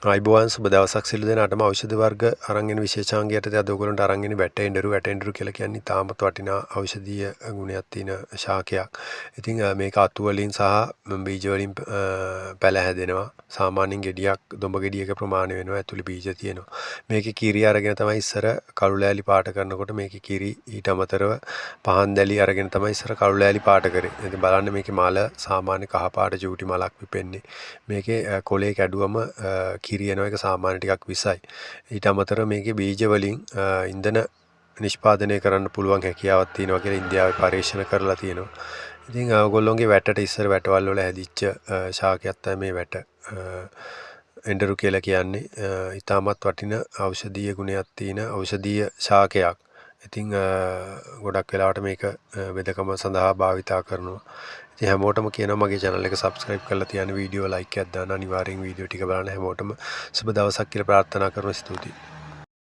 ආයිබෝවන් සුබ දවසක් සියලු දෙනාටම ඖෂධ වර්ග අරන් එන විශේෂාංගයට අද ඔයගොල්ලන්ට අරන් එන්නේ වැටෙන්ඩරු කියලා කියන්නේ තාමත් වටිනා ඖෂධීය ගුණයක් තියෙන ශාකයක්. ඉතින් මේක අතු වලින් සහ බීජ වලින් පැල හැදෙනවා. සාමාන්‍යයෙන් ගෙඩියක් දොඹ ගෙඩියක ප්‍රමාණය වෙනවා. ඇතුළේ බීජ තියෙනවා. මේකේ කිරි අරගෙන තමයි ඉස්සර කළු ලෑලි පාට කරනකොට මේකේ කිරි ඊට අමතරව පහන් දැලි අරගෙන තමයි ඉස්සර කළු ලෑලි පාට කරේ. ඉතින් බලන්න මේකේ මල සාමාන්‍ය කහ පාට චූටි මලක් විපෙන්නේ. මේකේ කොලේ කැඩුවම කිරි එන එක සාමාන්‍ය ටිකක් විසයි. ඊට අමතරව මේකේ බීජ වලින් ඉන්ධන නිෂ්පාදනය කරන්න පුළුවන් හැකියාවක් තියෙනවා කියලා ඉන්දියාවේ පරීක්ෂණ කරලා තියෙනවා. ඉතින් ඔයගොල්ලෝගේ වැටට ඉස්සර වැටවල් වල හැදිච්ච ශාකයක් තමයි මේ වැට. එඬරු කියලා කියන්නේ ඊටමත් වටින ඖෂධීය ගුණයක් තියෙන ඖෂධීය ශාකයක්. ඉතින් ගොඩක් වෙලාවට මේක වෙදකම සඳහා භාවිතා කරනවා. ඉතින් හැමෝටම කියනවා මගේ channel එක subscribe කරලා තියන්න වීඩියෝ like එකක් දාන්න අනිවාර්යෙන් වීඩියෝ ටික බලන්න හැමෝටම සුබ දවසක් කියලා ප්‍රාර්ථනා කරනවා. ස්තුතියි.